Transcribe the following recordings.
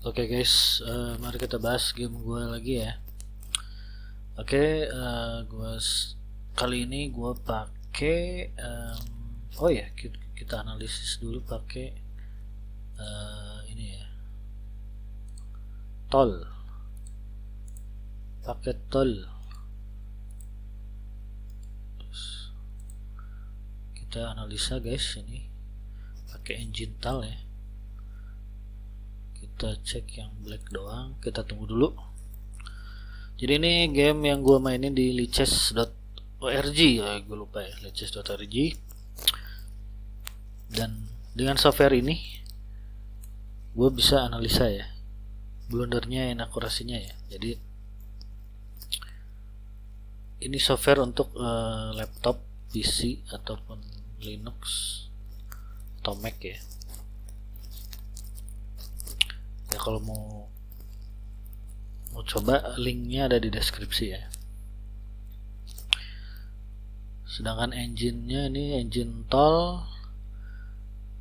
Oke guys, mari kita bahas game gue lagi ya. Oke, kali ini gue pakai oh ya kita analisis dulu pakai ini ya, pakai tol. Terus kita analisa guys, ini pakai engine tol ya. Kita cek yang black doang, kita tunggu dulu. Jadi ini game yang gue mainin di lichess.org ya, gue lupa ya, lichess.org. Dan dengan software ini gue bisa analisa ya, blundernya, inakurasinya ya. Jadi ini software untuk laptop, PC ataupun Linux atau Mac ya. Ya kalau mau coba, linknya ada di deskripsi ya. Sedangkan engine-nya ini engine tol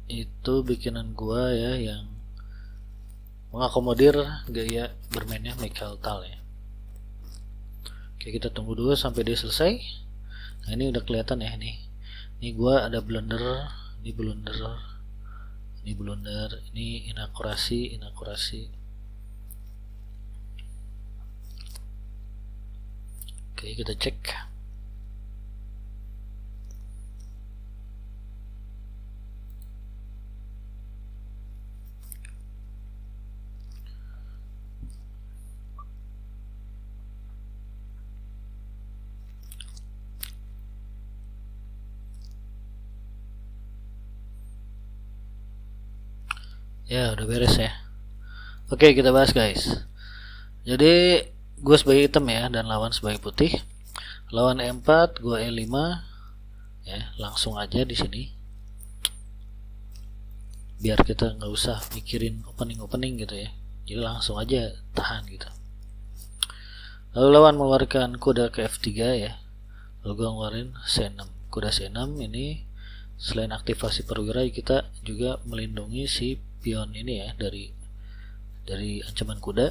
itu bikinan gua ya, yang mengakomodir gaya bermainnya Michael Tal ya. Oke, kita tunggu dulu sampai dia selesai. Nah ini udah kelihatan ya, nih ini gua ada blunder, ini inakurasi. Oke, kita cek. Ya udah beres ya. Oke, kita bahas guys. Jadi gue sebagai hitam ya, dan lawan sebagai putih. Lawan E4, gue E5 ya, langsung aja di sini. Biar kita nggak usah mikirin opening gitu ya. Jadi langsung aja tahan gitu. Lalu lawan mengeluarkan kuda ke F3 ya. Lalu gue ngeluarin C6. Kuda C6 ini selain aktivasi perwira, kita juga melindungi si pion ini ya dari ancaman kuda.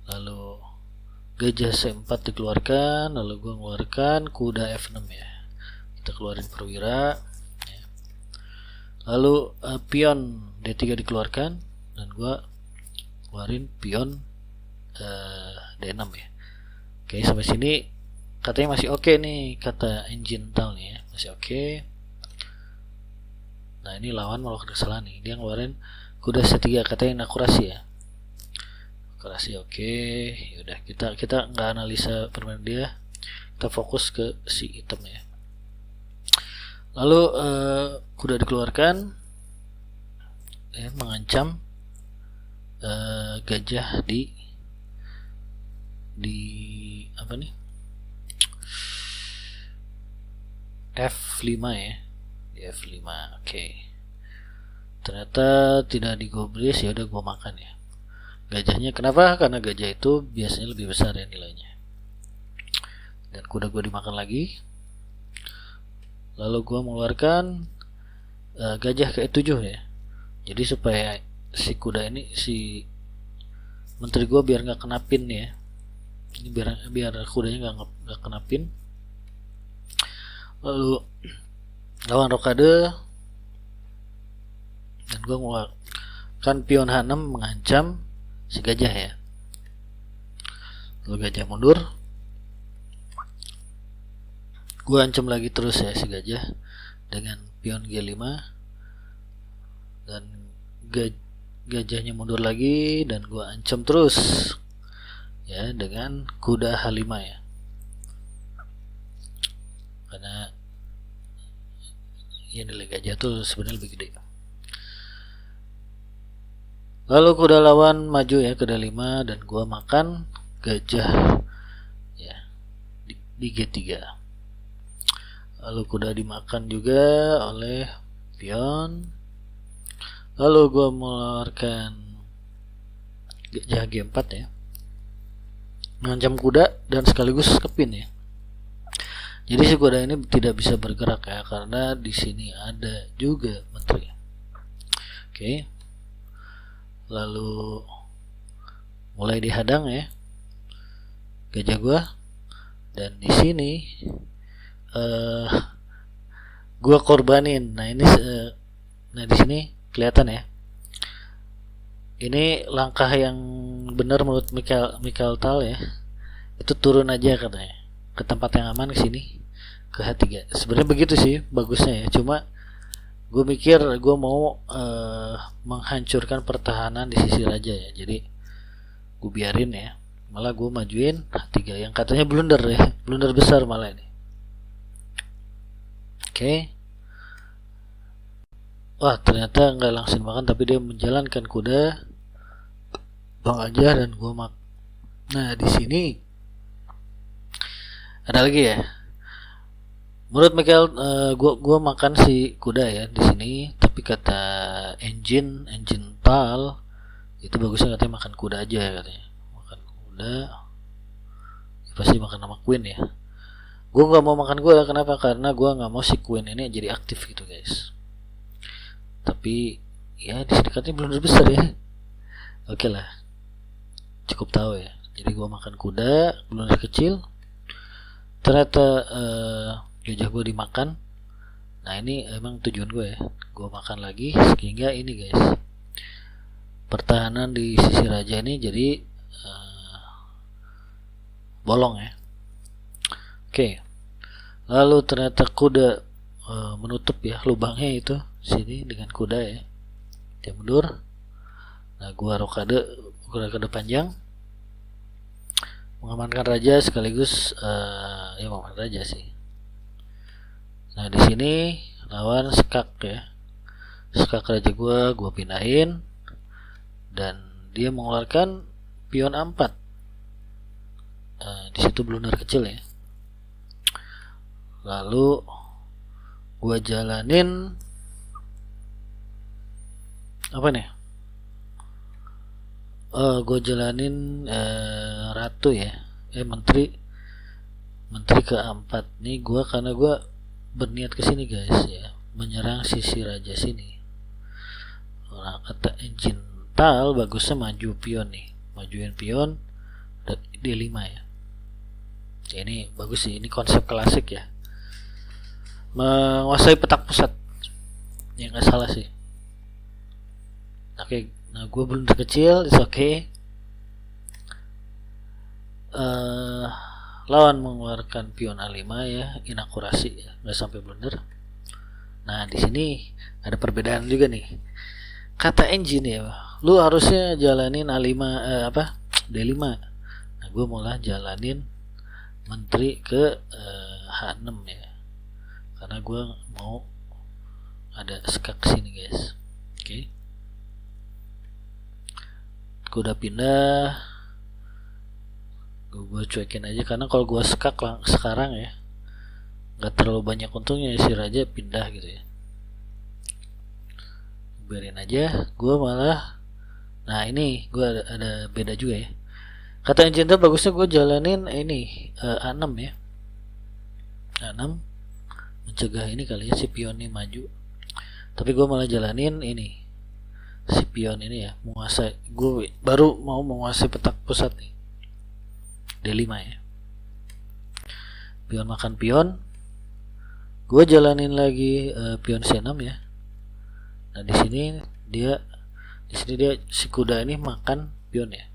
Lalu gajah C4 dikeluarkan, lalu gue mengeluarkan kuda F6 ya. Kita keluarin perwira ya. Lalu pion D3 dikeluarkan, dan gue keluarin pion D6 ya. Oke, sampai sini katanya masih oke nih, kata engine tol nih ya, masih oke. Nah ini lawan melakukan kesalahan nih, dia ngeluarin kuda C3, katanya inakurasi ya. Inakurasi oke. Yaudah, kita nggak analisa permainan dia, kita fokus ke si hitam ya. Lalu kuda dikeluarkan ya, mengancam gajah di apa nih, F5 ya, di F5. Oke. Ternyata tidak digobris, ya udah gua makan ya gajahnya. Kenapa? Karena gajah itu biasanya lebih besar ya nilainya. Dan kuda gua dimakan lagi. Lalu gua mengeluarkan gajah ke E7 ya. Jadi supaya si kuda ini, si menteri gua biar nggak kena pin ya. Ini biar kudanya nggak kena pin. Lalu lawan rokade, dan gue mengeluarkan pion H6 mengancam si gajah ya. Lalu gajah mundur, gue ancam lagi terus ya si gajah dengan pion G5, dan gajahnya mundur lagi, dan gue ancam terus ya dengan kuda H5 ya. Karena ya nilai gajah tuh sebenarnya lebih gede. Lalu kuda lawan maju ya ke D5, dan gua makan gajah ya di G3. Lalu kuda dimakan juga oleh pion. Lalu gua mengeluarkan gajah G4 ya, mengancam kuda dan sekaligus kepin ya. Jadi si kuda ini tidak bisa bergerak ya, karena di sini ada juga menteri. Oke. lalu mulai dihadang ya gajah gue. Dan di sini gue korbanin. Nah ini nah di sini kelihatan ya, ini langkah yang benar menurut Michael Tal ya, itu turun aja katanya ke tempat yang aman, ke sini ke H3. Sebenarnya begitu sih bagusnya ya, cuma gue mikir gue mau menghancurkan pertahanan di sisi raja ya, jadi gue biarin ya, malah gue majuin H3 yang katanya blunder ya, blunder besar malah ini. Oke. Wah, ternyata nggak langsung makan, tapi dia menjalankan kuda bang aja dan gue mak. Nah di sini ada lagi ya. Menurut Michael, gue makan si kuda ya di sini, tapi kata engine Tal itu bagusnya katanya makan kuda aja katanya. Makan kuda, ya pasti makan sama Queen ya. Gue nggak mau makan kuda, kenapa? Karena gue nggak mau si Queen ini jadi aktif gitu guys. Tapi ya di sini katanya blunder besar ya. Oke lah, cukup tahu ya. Jadi gue makan kuda, blunder kecil. Ternyata gajah gue dimakan. Nah ini emang tujuan gue ya, gue makan lagi sehingga ini guys, pertahanan di sisi raja ini jadi bolong ya. Oke. Lalu ternyata kuda menutup ya lubangnya itu sini dengan kuda ya, dia mundur. Nah gua rokade panjang mengamankan raja sekaligus ya mengamankan raja sih. Nah di sini lawan skak ya, skak raja gua pindahin dan dia mengeluarkan pion A4. Di situ blunder kecil ya. Lalu gua jalanin apa nih? Gua jalanin ratu ya, menteri ke A4 nih gua, karena gua berniat ke sini guys ya, menyerang sisi raja sini. Nah kata engine Tal bagusnya maju pion nih, majuin pion D5 ya. Ini bagus sih, ini konsep klasik ya, menguasai petak pusat ya, nggak salah sih. Oke, nah gue blunder kecil, it's okay. Lawan mengeluarkan pion A5 ya, inakurasi ya, nggak sampai blunder. Nah di sini ada perbedaan juga nih. Kata engine ya, lu harusnya jalanin A5 D5. Nah gue malah jalanin menteri ke H6 ya, karena gue mau ada skak sini guys. Oke. Gue udah pindah, gue cuekin aja, karena kalau gue skak sekarang ya nggak terlalu banyak untungnya, si raja pindah gitu ya, biarin aja. Gue malah, nah ini gue ada beda juga ya. Kata engine tuh bagusnya gue jalanin ini A6 ya, A6 mencegah ini kali ya si pion ini maju. Tapi gue malah jalanin ini si pion ini ya, menguasai, gue baru mau menguasai petak pusat nih, D5 ya. Pion makan pion, gue jalanin lagi pion C6 ya. Nah di sini dia si kuda ini makan pion ya.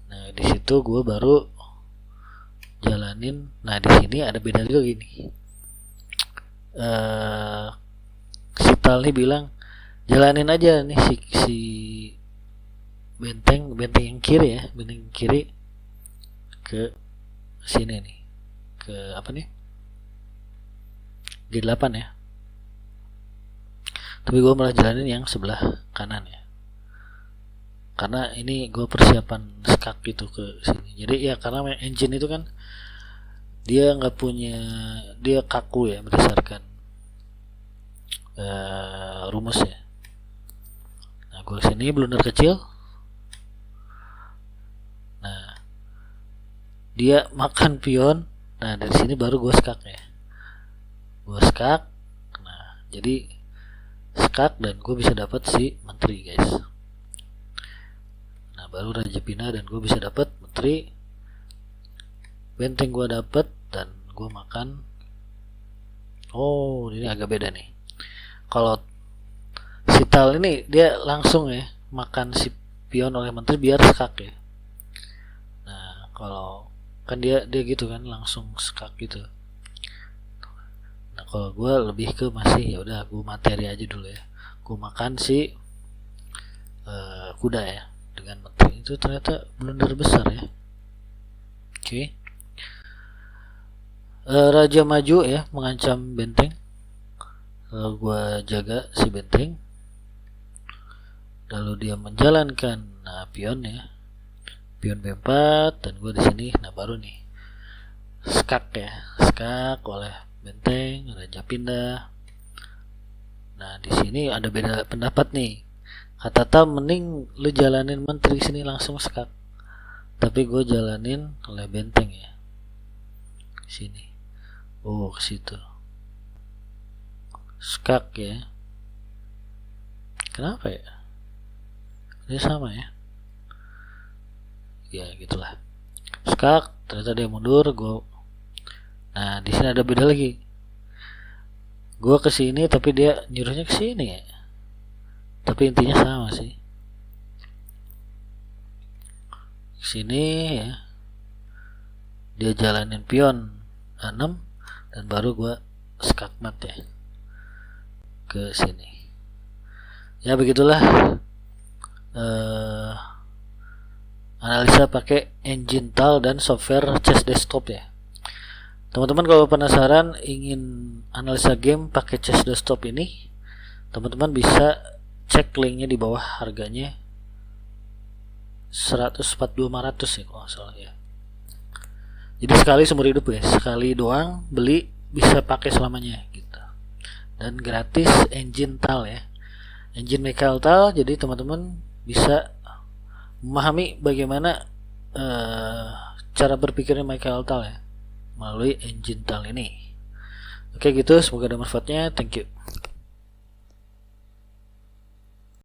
Nah di situ gue baru jalanin. Nah di sini ada beda juga gini. Si Tal nih bilang jalanin aja nih si benteng yang kiri ya, benteng kiri ke sini nih, ke apa nih, G8 ya. Tapi gue malah jalanin yang sebelah kanan ya, karena ini gue persiapan skak gitu ke sini. Jadi ya karena engine itu kan dia nggak punya, dia kaku ya berdasarkan rumus ya. Nah gue sini blunder kecil. Nah dia makan pion. Nah dari sini baru gue skak ya, gue skak. Nah jadi skak dan gue bisa dapat si menteri guys. baru Raja pindah dan gue bisa dapat menteri, benteng gue dapet dan gue makan. Oh, ini agak beda nih. Kalau si Tal ini dia langsung ya makan si pion oleh menteri biar skak ya. Nah, kalau kan dia gitu kan langsung skak gitu. Nah, kalau gue lebih ke masih ya udah gue materi aja dulu ya. Gue makan si kuda ya dengan menteri. Itu ternyata blunder besar ya. Oke. Raja maju ya mengancam benteng. Lalu gue jaga si benteng. Lalu dia menjalankan pion ya. Pion B4 dan gue di sini. Nah, baru nih skak ya. Skak oleh benteng, raja pindah. Nah, di sini ada beda pendapat nih. Kata Tal mending lu jalanin menteri sini langsung skak. Tapi gue jalanin oleh benteng ya. Sini. Oh, ke situ. Skak ya. Kenapa ya? Ini sama ya. Ya, gitulah. Skak, ternyata dia mundur, gue. Nah, di sini ada beda lagi. Gue ke sini tapi dia nyuruhnya ke sini ya. Tapi intinya sama sih. Sini ya. Dia jalanin pion 6 dan baru gue skakmat ya ke sini. Ya begitulah analisa pakai engine Tal dan software chess desktop ya. Teman-teman kalau penasaran ingin analisa game pakai chess desktop ini, teman-teman bisa cek linknya di bawah, harganya 142.500 ya kalau salah ya. Jadi sekali seumur hidup ya, sekali doang beli bisa pakai selamanya gitu. Dan gratis engine Tal ya, engine Michael Tal. Jadi teman-teman bisa memahami bagaimana cara berpikirnya Michael Tal ya melalui engine Tal ini. Oke gitu, semoga ada manfaatnya. Thank you.